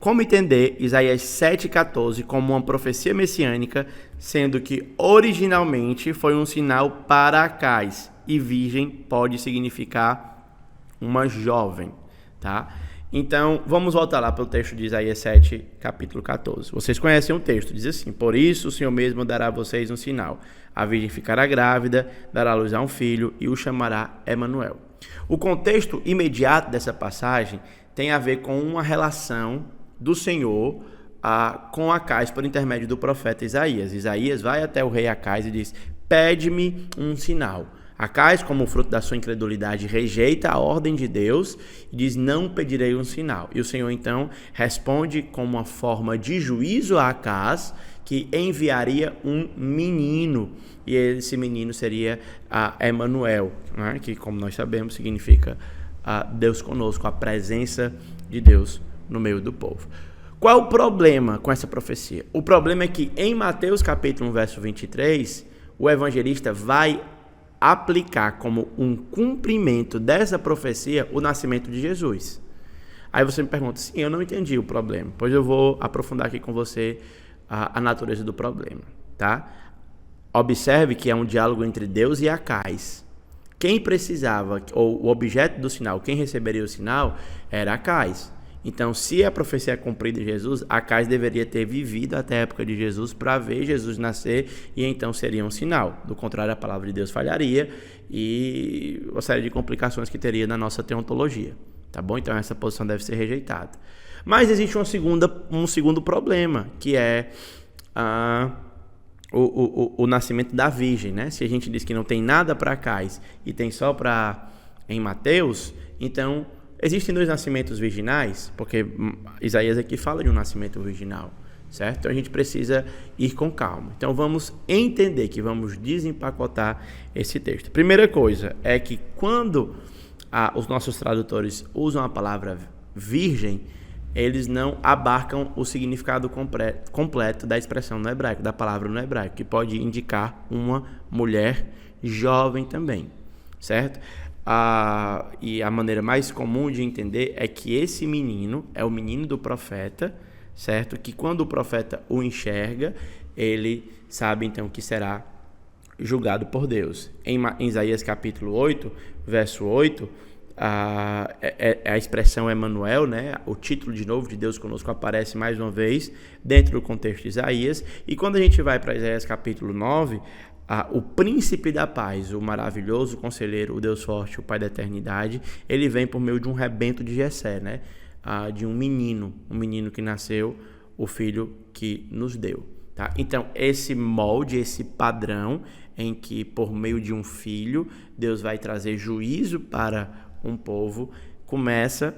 Como entender Isaías 7,14 como uma profecia messiânica, sendo que originalmente foi um sinal para Acais, e virgem pode significar uma jovem, tá? Então, vamos voltar lá para o texto de Isaías 7, capítulo 14. Vocês conhecem o texto, diz assim: Por isso o Senhor mesmo dará a vocês um sinal. A virgem ficará grávida, dará à luz a um filho e o chamará Emanuel. O contexto imediato dessa passagem tem a ver com uma relação do Senhor com Acais por intermédio do profeta Isaías. Isaías vai até o rei Acais e diz: pede-me um sinal. Acais, como fruto da sua incredulidade, rejeita a ordem de Deus e diz: não pedirei um sinal. E o Senhor então responde com uma forma de juízo a Acais, que enviaria um menino, e esse menino seria Emanuel, né? Que, como nós sabemos, significa Deus conosco, a presença de Deus no meio do povo. Qual o problema com essa profecia? O problema é que em Mateus capítulo 1, verso 23, o evangelista vai aplicar como um cumprimento dessa profecia o nascimento de Jesus. Aí você me pergunta: sim, eu não entendi o problema. Pois eu vou aprofundar aqui com você a natureza do problema, tá? Observe que é um diálogo entre Deus e Acais. Quem precisava, ou o objeto do sinal, quem receberia o sinal, era Acais. Então, se a profecia é cumprida em Jesus, Acais deveria ter vivido até a época de Jesus para ver Jesus nascer, e então seria um sinal. Do contrário, a palavra de Deus falharia e uma série de complicações que teria na nossa teontologia. Tá bom? Então, essa posição deve ser rejeitada. Mas existe um segundo problema, que é o nascimento da virgem, né? Se a gente diz que não tem nada para Acais e tem só em Mateus, então existem dois nascimentos virginais, porque Isaías aqui fala de um nascimento virginal, certo? Então a gente precisa ir com calma. Então vamos entender que vamos desempacotar esse texto. Primeira coisa é que quando os nossos tradutores usam a palavra virgem, eles não abarcam o significado completo da expressão no hebraico, da palavra no hebraico, que pode indicar uma mulher jovem também, certo? E a maneira mais comum de entender é que esse menino é o menino do profeta, certo? Que quando o profeta o enxerga, ele sabe então que será julgado por Deus. Em Isaías capítulo 8, verso 8, a expressão Emanuel, né? O título de novo de Deus conosco aparece mais uma vez dentro do contexto de Isaías. E quando a gente vai para Isaías capítulo 9, o príncipe da paz, o maravilhoso conselheiro, o Deus forte, o Pai da eternidade, ele vem por meio de um rebento de Jessé, né? De um menino que nasceu, o filho que nos deu. Tá? Então, esse molde, esse padrão em que por meio de um filho, Deus vai trazer juízo para um povo, começa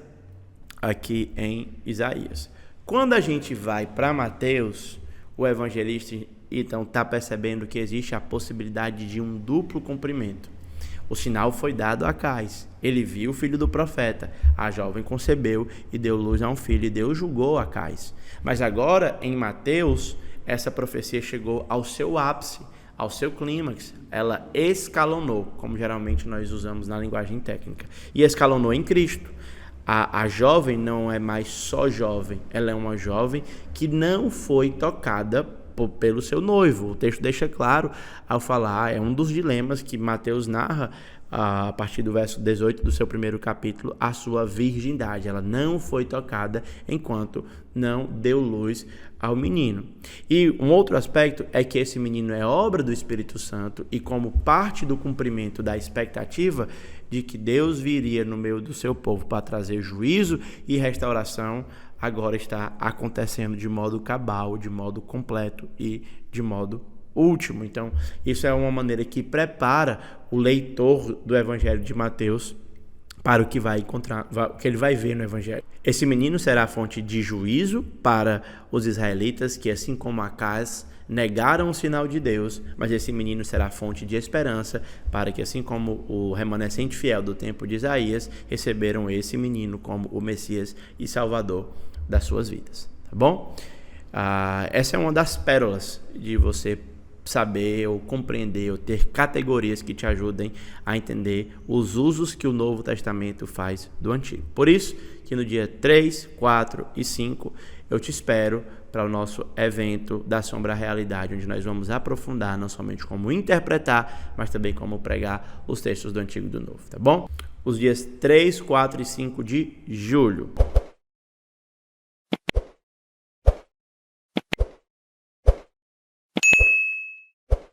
aqui em Isaías. Quando a gente vai para Mateus, o evangelista então está percebendo que existe a possibilidade de um duplo cumprimento. O sinal foi dado a Acais. Ele viu o filho do profeta. A jovem concebeu e deu luz a um filho, e Deus julgou Acais. Mas agora, em Mateus, essa profecia chegou ao seu ápice, ao seu clímax. Ela escalonou, como geralmente nós usamos na linguagem técnica. E escalonou em Cristo. A jovem não é mais só jovem. Ela é uma jovem que não foi tocada pelo seu noivo. O texto deixa claro ao falar, é um dos dilemas que Mateus narra a partir do verso 18 do seu primeiro capítulo, a sua virgindade. Ela não foi tocada enquanto não deu luz ao menino. E um outro aspecto é que esse menino é obra do Espírito Santo, e como parte do cumprimento da expectativa de que Deus viria no meio do seu povo para trazer juízo e restauração, agora está acontecendo de modo cabal, de modo completo e de modo último. Então, isso é uma maneira que prepara o leitor do Evangelho de Mateus para o que vai encontrar, o que ele vai ver no Evangelho. Esse menino será fonte de juízo para os israelitas, que assim como Acais negaram o sinal de Deus, mas esse menino será fonte de esperança para que, assim como o remanescente fiel do tempo de Isaías, receberam esse menino como o Messias e Salvador das suas vidas, tá bom? Essa é uma das pérolas de você saber ou compreender ou ter categorias que te ajudem a entender os usos que o Novo Testamento faz do Antigo. Por isso que no dia 3, 4 e 5 eu te espero para o nosso evento da Sombra à Realidade, onde nós vamos aprofundar não somente como interpretar, mas também como pregar os textos do Antigo e do Novo, tá bom? Os dias 3, 4 e 5 de julho.